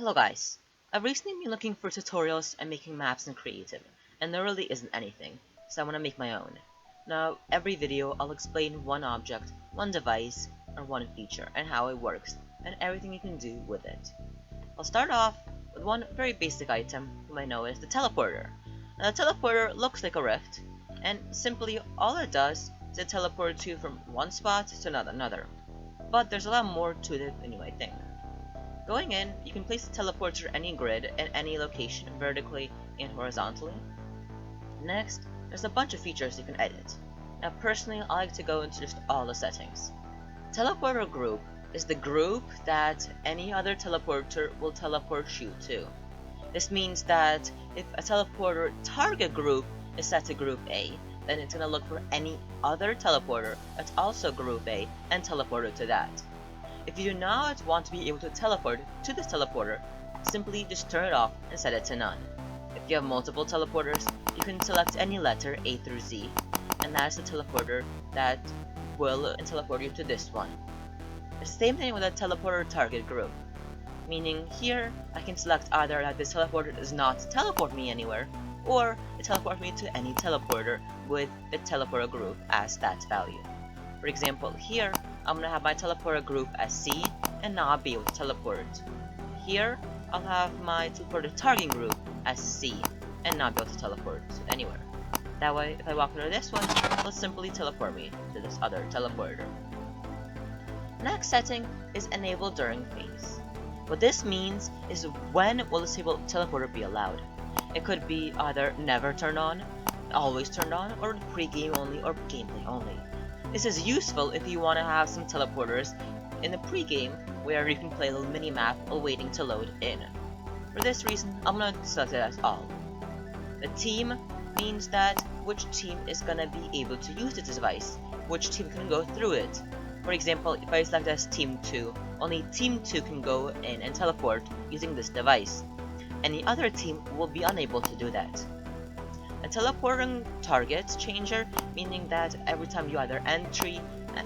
Hello guys, I've recently been looking for tutorials and making maps in Creative, and there really isn't anything, so I want to make my own. Now, every video I'll explain one object, one device, or one feature, and how it works, and everything you can do with it. I'll start off with one very basic item you might know is the teleporter. Now, the teleporter looks like a rift, and simply all it does is it teleports you from one spot to another. But there's a lot more to it than you might think. Going in, you can place the teleporter in any grid in any location, vertically and horizontally. Next, there's a bunch of features you can edit. Now personally, I like to go into just all the settings. Teleporter group is the group that any other teleporter will teleport you to. This means that if a teleporter target group is set to group A, then it's going to look for any other teleporter that's also group A and teleport it to that. If you do not want to be able to teleport to this teleporter, simply just turn it off and set it to none. If you have multiple teleporters, you can select any letter A through Z, and that is the teleporter that will teleport you to this one. The same thing with a teleporter target group, meaning here I can select either that this teleporter does not teleport me anywhere, or it teleports me to any teleporter with the teleporter group as that value. For example, here I'm going to have my teleporter group as C and not be able to teleport. Here I'll have my teleporter target group as C and not be able to teleport anywhere. That way, if I walk through this one, it'll simply teleport me to this other teleporter. Next setting is enable during phase. What this means is when will this teleporter be allowed. It could be either never turned on, always turned on, or pre-game only or gameplay only. This is useful if you want to have some teleporters in the pre-game where you can play a little mini-map while waiting to load in. For this reason, I'm going to select it as all. The team means that which team is going to be able to use this device, which team can go through it. For example, if I select as Team 2, only Team 2 can go in and teleport using this device. Any other team will be unable to do that. A teleporting target changer, meaning that every time you either entry,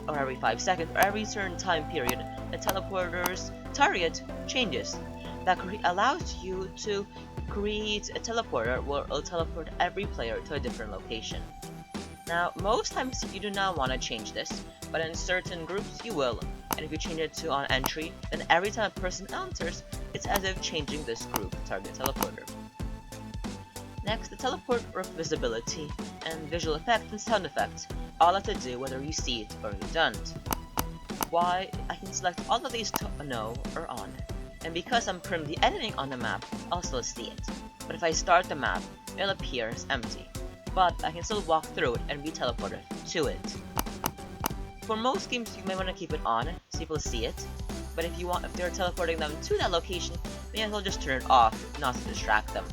or every 5 seconds, or every certain time period, the teleporter's target changes. That allows you to create a teleporter where it'll teleport every player to a different location. Now, most times you do not want to change this, but in certain groups you will, and if you change it to on entry, then every time a person enters, it's as if changing this group target teleporter. Next, the teleport visibility and visual effect and sound effect all have to do whether you see it or you don't. Why, I can select all of these to no or on, and because I'm currently editing on the map, I'll still see it. But if I start the map, it'll appear as empty, but I can still walk through it and be teleported to it. For most games, you may want to keep it on so people see it, but if they're teleporting them to that location, you may as well just turn it off, not to distract them.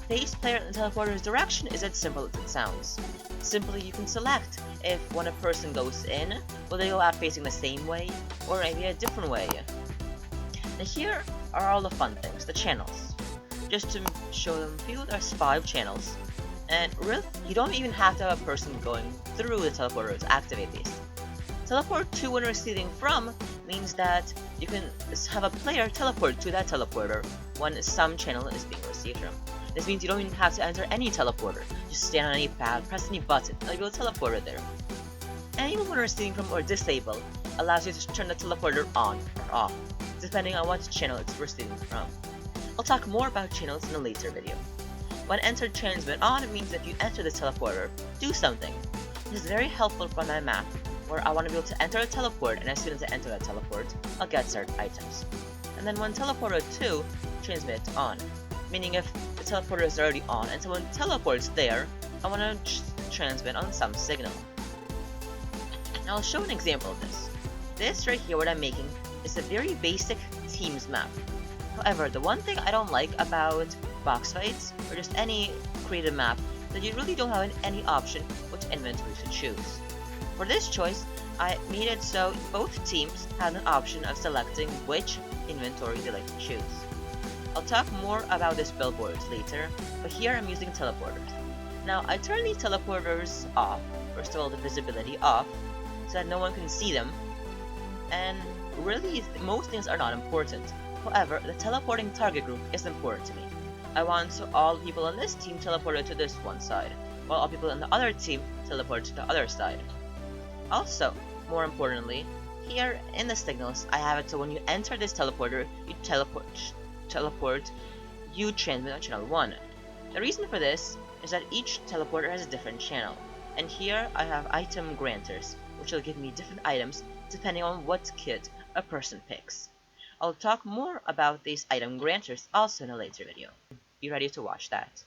Face player in the teleporter's direction is as simple as it sounds. Simply, you can select if when a person goes in, will they go out facing the same way, or maybe a different way. Now here are all the fun things, the channels. Just to show them to you, there's 5 channels. And really, you don't even have to have a person going through the teleporter to activate these. Teleport to and receiving from means that you can have a player teleport to that teleporter when some channel is being received from. This means you don't even have to enter any teleporter. Just stand on any pad, press any button, and you'll be teleport it there. Anyone when receiving from or disable allows you to turn the teleporter on or off, depending on what channel it's receiving from. I'll talk more about channels in a later video. When enter transmit on, it means if you enter the teleporter, do something. This is very helpful for my map, where I want to be able to enter a teleport, and as soon as I enter that teleport, I'll get certain items. And then when teleporter 2, transmit on, meaning if the teleporter is already on and someone teleports there, I want to transmit on some signal. Now I'll show an example of this. This right here, what I'm making, is a very basic Teams map. However, the one thing I don't like about box fights, or just any creative map, is that you really don't have any option which inventory to choose. For this choice, I made it so both teams have an option of selecting which inventory they like to choose. I'll talk more about this billboards later, but here I'm using teleporters. Now, I turn these teleporters off, first of all the visibility off, so that no one can see them, and really most things are not important. However, the teleporting target group is important to me. I want all people on this team teleported to this one side, while all people on the other team teleported to the other side. Also, more importantly, here in the signals, I have it so when you enter this teleporter, you teleport, you transmit on channel 1. The reason for this is that each teleporter has a different channel, and here I have item granters, which will give me different items depending on what kit a person picks. I'll talk more about these item granters also in a later video. Be ready to watch that.